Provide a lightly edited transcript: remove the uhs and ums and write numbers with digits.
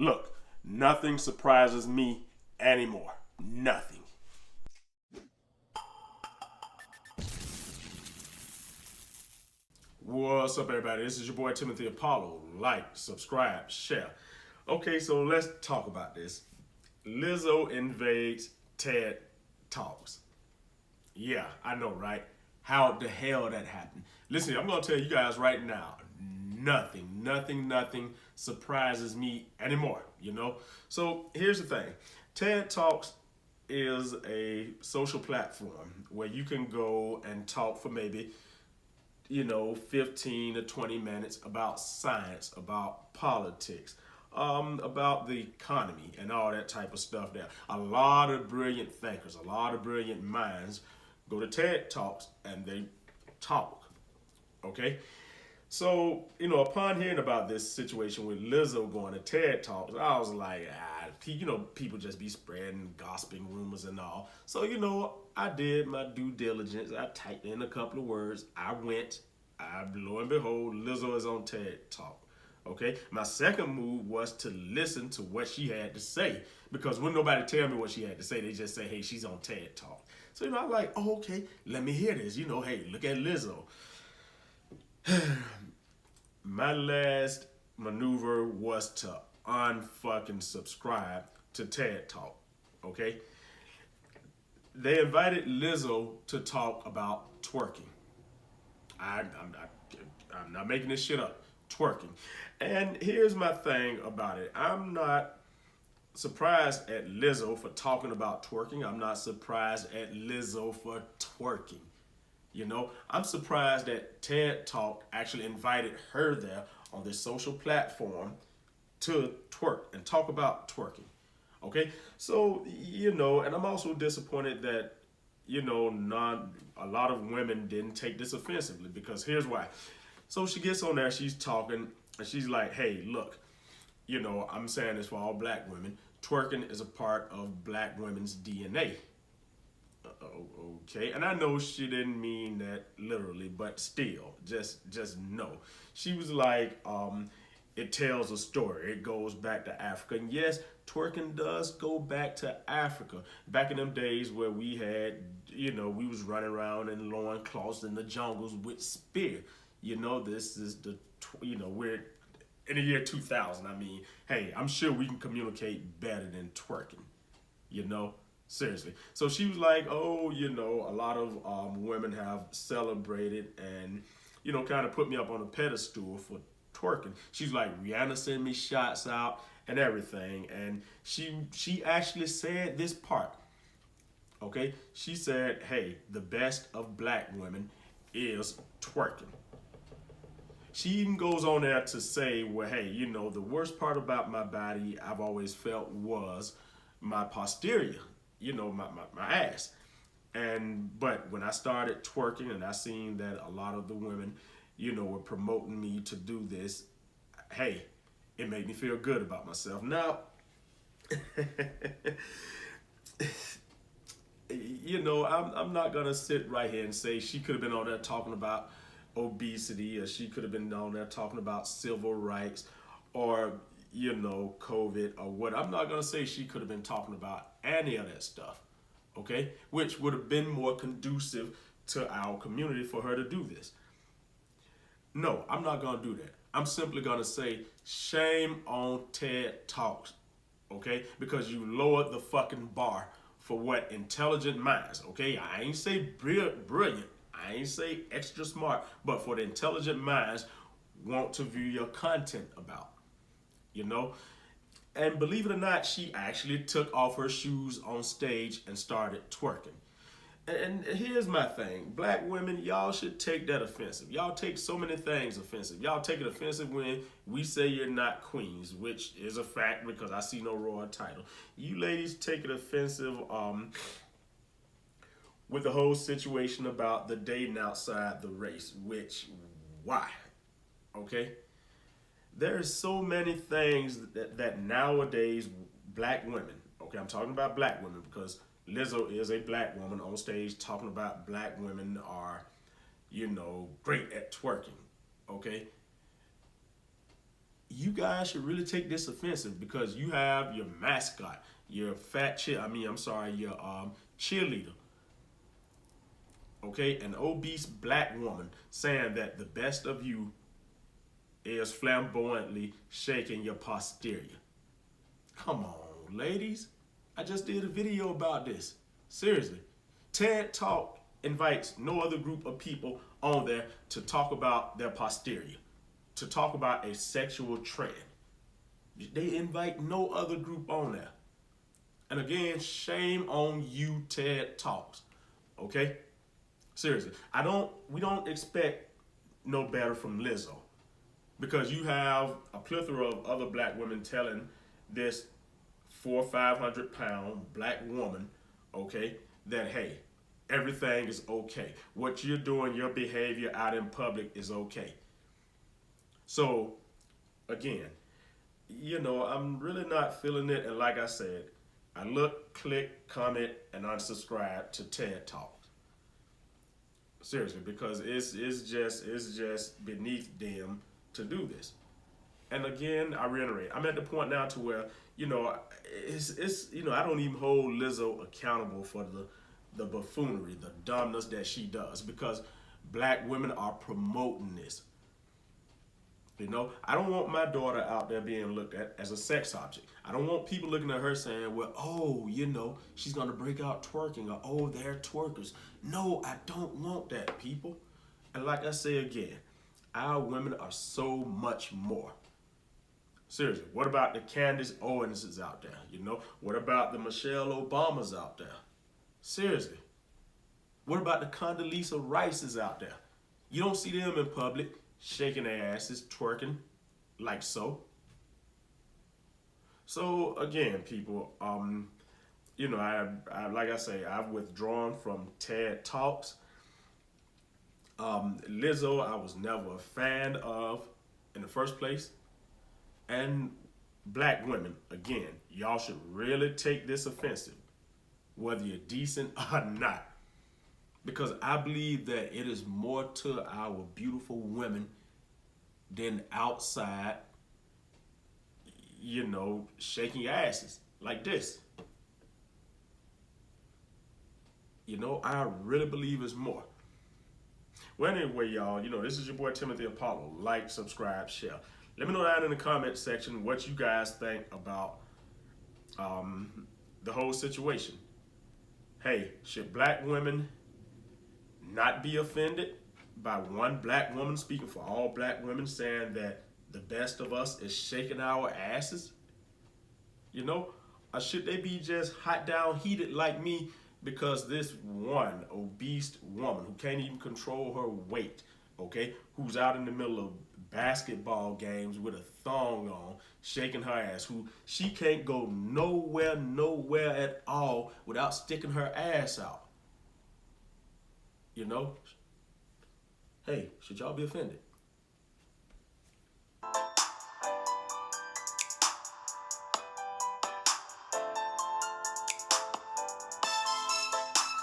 Look, nothing surprises me anymore. Nothing. What's up, everybody? This is your boy Timothy Apollo. Like, subscribe, share. Okay, so let's talk about this. Lizzo invades TED Talks. Yeah, I know, right? How the hell that happened? Listen, I'm gonna tell you guys right now. Nothing surprises me anymore. So here's the thing. TED Talks is a social platform where you can go and talk for maybe 15 to 20 minutes about science, about politics, about the economy and all that type of stuff there. A lot of brilliant thinkers, a lot of brilliant minds go to TED Talks and they talk, okay? So, upon hearing about this situation with Lizzo going to TED Talks, I was like, people just be spreading gossiping rumors and all. So, I did my due diligence. I typed in a couple of words. Lo and behold, Lizzo is on TED Talk. Okay, my second move was to listen to what she had to say, because when nobody tell me what she had to say, they just say, hey, she's on TED Talk. So, I'm like, oh, okay, let me hear this. Hey, look at Lizzo. My last maneuver was to unfucking subscribe to TED Talk. Okay, they invited Lizzo to talk about twerking. I'm not making this shit up. Twerking. And here's my thing about it. I'm not surprised at Lizzo for talking about twerking. I'm not surprised at Lizzo for twerking. I'm surprised that TED Talk actually invited her there on this social platform to twerk and talk about twerking. Okay, so and I'm also disappointed that not a lot of women didn't take this offensively, because here's why. So she gets on there, she's talking, and she's like, hey, look, I'm saying this for all black women. Twerking is a part of black women's DNA. Okay, and I know she didn't mean that literally, but still, just know. She was like, it tells a story. It goes back to Africa. And yes, twerking does go back to Africa. Back in them days where we had, we was running around in loincloths in the jungles with spear. This is we're in the year 2000. I mean, hey, I'm sure we can communicate better than twerking, Seriously. So she was like, oh, a lot of women have celebrated and, kind of put me up on a pedestal for twerking. She's like, Rihanna sent me shots out and everything. And she actually said this part. Okay? She said, hey, the best of black women is twerking. She even goes on there to say, well, hey, the worst part about my body I've always felt was my posterior. My ass. But when I started twerking and I seen that a lot of the women, were promoting me to do this, hey, it made me feel good about myself. Now, I'm not gonna sit right here and say she could have been on there talking about obesity, or she could have been on there talking about civil rights, or COVID or what. I'm not gonna say she could have been talking about any of that stuff, okay? Which would have been more conducive to our community for her to do this. No, I'm not gonna do that. I'm simply gonna say shame on TED Talks, okay? Because you lowered the fucking bar for what intelligent minds, okay? I ain't say brilliant, I ain't say extra smart, but for the intelligent minds want to view your content about. And believe it or not, she actually took off her shoes on stage and started twerking. And here's my thing. Black women, y'all should take that offensive. Y'all take so many things offensive. Y'all take it offensive when we say you're not queens, which is a fact because I see no royal title. You ladies take it offensive with the whole situation about the dating outside the race, which, why? Okay? There's so many things that nowadays black women, okay, I'm talking about black women because Lizzo is a black woman on stage talking about black women are, great at twerking, okay? you guys should really take this offensive because you have your mascot, your fat cheer. I mean, I'm sorry, your cheerleader. Okay, an obese black woman saying that the best of you is flamboyantly shaking your posterior. Come on, ladies. I just did a video about this. Seriously. TED Talk invites no other group of people on there to talk about their posterior, to talk about a sexual trend. They invite no other group on there. And again, shame on you, TED Talks. Okay? Seriously. We don't expect no better from Lizzo. Because you have a plethora of other black women telling this 400-500 pound black woman, okay, that hey, everything is okay. What you're doing, your behavior out in public is okay. So, again, I'm really not feeling it. And like I said, I look, click, comment, and unsubscribe to TED Talk. Seriously, because it's just beneath them to do this. And again, I reiterate, I'm at the point now to where I don't even hold Lizzo accountable for the buffoonery, the dumbness that she does because black women are promoting this. I don't want my daughter out there being looked at as a sex object. I don't want people looking at her saying, well, oh, she's going to break out twerking or, oh, they're twerkers. No, I don't want that, people. And like I say again, our women are so much more. Seriously, what about the Candace Owenses out there? What about the Michelle Obamas out there? Seriously, what about the Condoleezza Rices out there? You don't see them in public shaking their asses, twerking like so. So again, people, like I say, I've withdrawn from TED Talks. Lizzo, I was never a fan of in the first place. And black women, again, y'all should really take this offensive, whether you're decent or not. Because I believe that it is more to our beautiful women than outside, shaking asses like this. I really believe it's more. Well, anyway, y'all, this is your boy Timothy Apollo. Like, subscribe, share. Let me know down in the comment section what you guys think about the whole situation. Hey, should black women not be offended by one black woman speaking for all black women saying that the best of us is shaking our asses? Or should they be just hot down heated like me because this one obese woman who can't even control her weight, okay, who's out in the middle of basketball games with a thong on, shaking her ass, who she can't go nowhere at all without sticking her ass out. Hey, should y'all be offended?